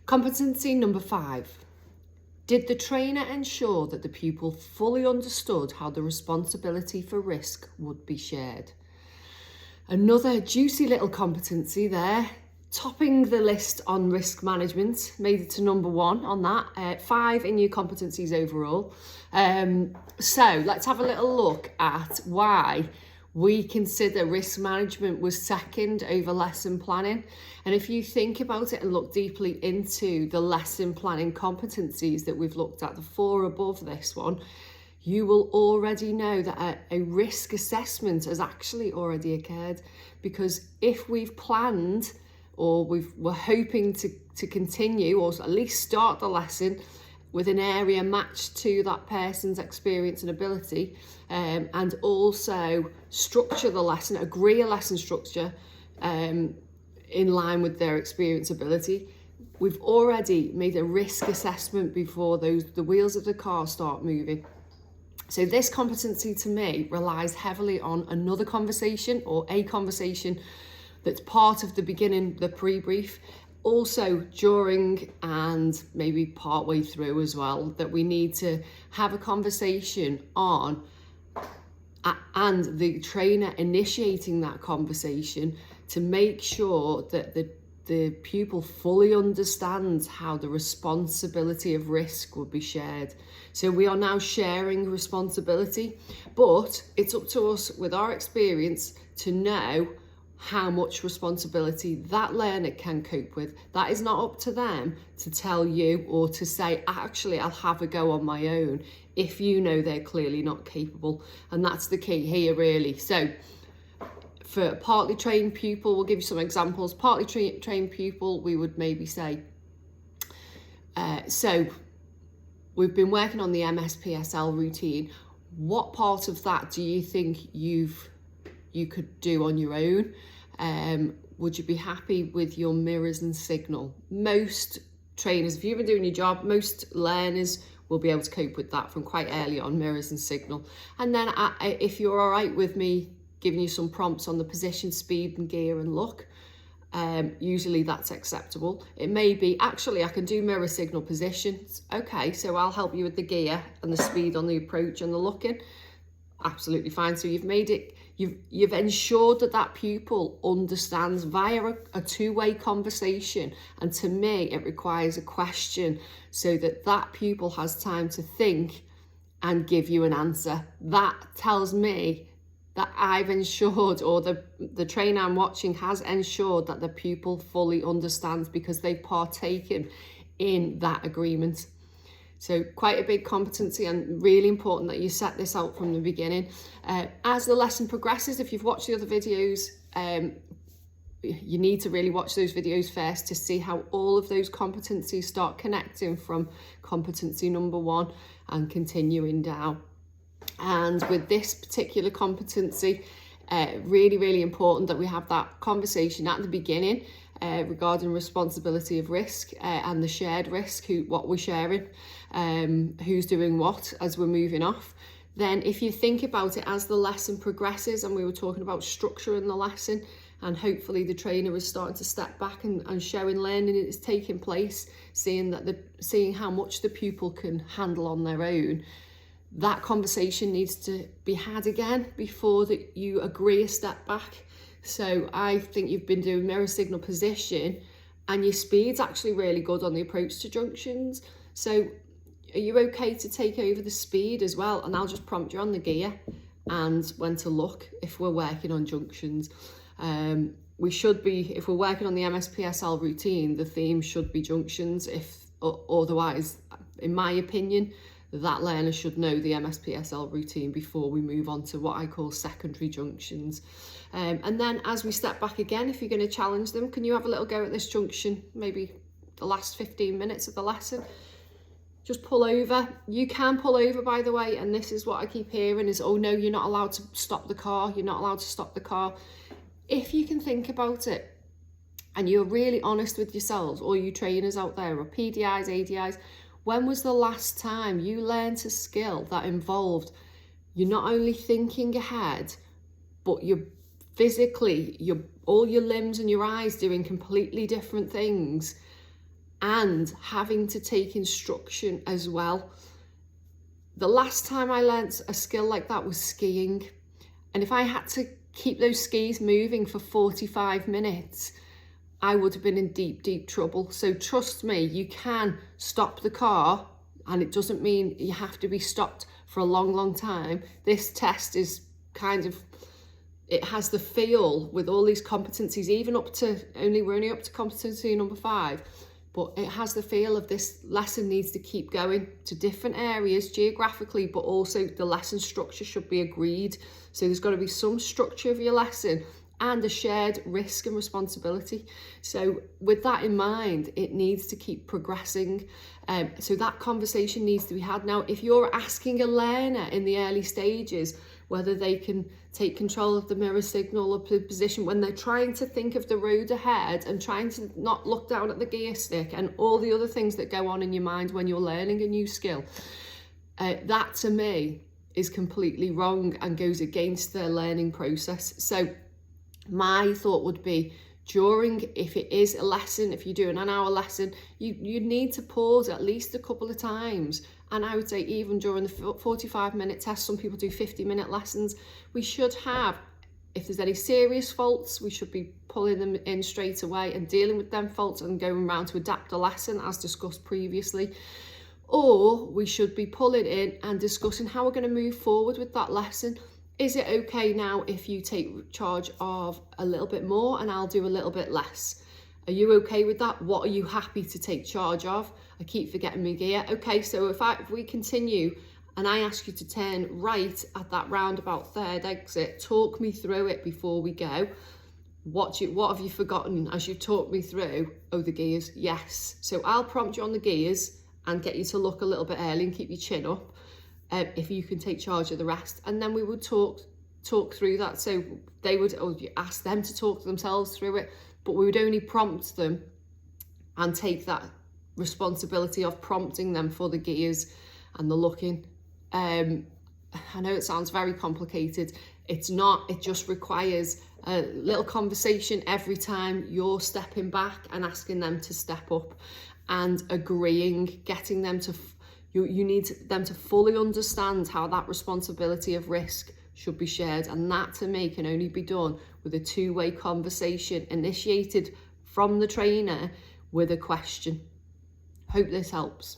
Competency number 5. Did the trainer ensure that the pupil fully understood how the responsibility for risk would be shared? Another juicy little competency there, topping the list on risk management, made it to number 1 on that, 5 in your competencies overall. So let's have a little look at why we consider risk management was second over lesson planning. And if you think about it and look deeply into the lesson planning competencies that we've looked at, the 4 above this one, you will already know that a risk assessment has actually already occurred, because if we've planned or we're hoping to continue or at least start the lesson with an area matched to that person's experience and ability, and also structure the lesson, agree a lesson structure in line with their experience ability, we've already made a risk assessment before the wheels of the car start moving. So this competency to me relies heavily on another conversation or a conversation that's part of the beginning, the pre-brief, also during and maybe partway through as well, that we need to have a conversation on, and the trainer initiating that conversation to make sure that the pupil fully understands how the responsibility of risk will be shared. So we are now sharing responsibility, but it's up to us with our experience to know how much responsibility that learner can cope with. That is not up to them to tell you or to say, actually, I'll have a go on my own, if you know they're clearly not capable. And that's the key here, really. So for a partly trained pupil, we'll give you some examples. Partly trained pupil, we would maybe say, so we've been working on the MSPSL routine. What part of that do you think you could do on your own? Would you be happy with your mirrors and signal? Most trainers, if you've been doing your job, most learners will be able to cope with that from quite early on, mirrors and signal. And then if you're all right with me giving you some prompts on the position, speed and gear and look, usually that's acceptable. It may be, actually, I can do mirror signal positions. Okay, so I'll help you with the gear and the speed on the approach and the looking. Absolutely fine. So you've made it, you've ensured that pupil understands via a two-way conversation. And to me, it requires a question so that pupil has time to think and give you an answer. That tells me that I've ensured, or the trainer I'm watching has ensured, that the pupil fully understands because they've partaken in that agreement. So quite a big competency, and really important that you set this out from the beginning. As the lesson progresses, if you've watched the other videos, you need to really watch those videos first to see how all of those competencies start connecting from competency number 1 and continuing down. And with this particular competency, really, really important that we have that conversation at the beginning regarding responsibility of risk and the shared risk, what we're sharing, who's doing what as we're moving off. Then if you think about it as the lesson progresses, and we were talking about structure in the lesson, and hopefully the trainer is starting to step back and showing learning is taking place, seeing how much the pupil can handle on their own, that conversation needs to be had again before that you agree a step back. So I think you've been doing mirror signal position and your speed's actually really good on the approach to junctions. So are you okay to take over the speed as well? And I'll just prompt you on the gear and when to look if we're working on junctions. We should be, if we're working on the MSPSL routine, the theme should be junctions. Otherwise, in my opinion, that learner should know the MSPSL routine before we move on to what I call secondary junctions. And then as we step back again, if you're going to challenge them, can you have a little go at this junction, maybe the last 15 minutes of the lesson? Just pull over. You can pull over, by the way, and this is what I keep hearing is, oh no, you're not allowed to stop the car. You're not allowed to stop the car. If you can think about it and you're really honest with yourselves, all you trainers out there, or PDIs, ADIs, when was the last time you learned a skill that involved you're not only thinking ahead, but you're physically, all your limbs and your eyes doing completely different things, and having to take instruction as well. The last time I learnt a skill like that was skiing. And if I had to keep those skis moving for 45 minutes, I would have been in deep, deep trouble. So trust me, you can stop the car, and it doesn't mean you have to be stopped for a long, long time. This test is kind of, it has the feel with all these competencies, even up to, we're only up to competency number 5, but it has the feel of this lesson needs to keep going to different areas geographically, but also the lesson structure should be agreed. So there's got to be some structure of your lesson and a shared risk and responsibility. So with that in mind, it needs to keep progressing. So that conversation needs to be had. Now, if you're asking a learner in the early stages whether they can take control of the mirror signal or position when they're trying to think of the road ahead and trying to not look down at the gear stick and all the other things that go on in your mind when you're learning a new skill, that to me is completely wrong and goes against their learning process. So my thought would be, if it is a lesson, if you're doing an hour lesson, you need to pause at least a couple of times. And I would say even during the 45-minute test, some people do 50-minute lessons. We should have, if there's any serious faults, we should be pulling them in straight away and dealing with them faults and going around to adapt the lesson as discussed previously. Or we should be pulling in and discussing how we're going to move forward with that lesson. Is it okay now if you take charge of a little bit more and I'll do a little bit less? Are you okay with that? What are you happy to take charge of? I keep forgetting my gear. Okay, so if we continue and I ask you to turn right at that roundabout third exit, talk me through it before we go. What have you forgotten as you talk me through? Oh, the gears, yes. So I'll prompt you on the gears and get you to look a little bit early and keep your chin up. If you can take charge of the rest, and then we would talk through that. So they would, or you ask them to talk themselves through it, but we would only prompt them and take that responsibility of prompting them for the gears and the looking. I know it sounds very complicated. It's not. It just requires a little conversation every time you're stepping back and asking them to step up and agreeing, getting them to you need them to fully understand how that responsibility of risk should be shared. And that to me can only be done with a two-way conversation initiated from the trainer with a question. Hope this helps.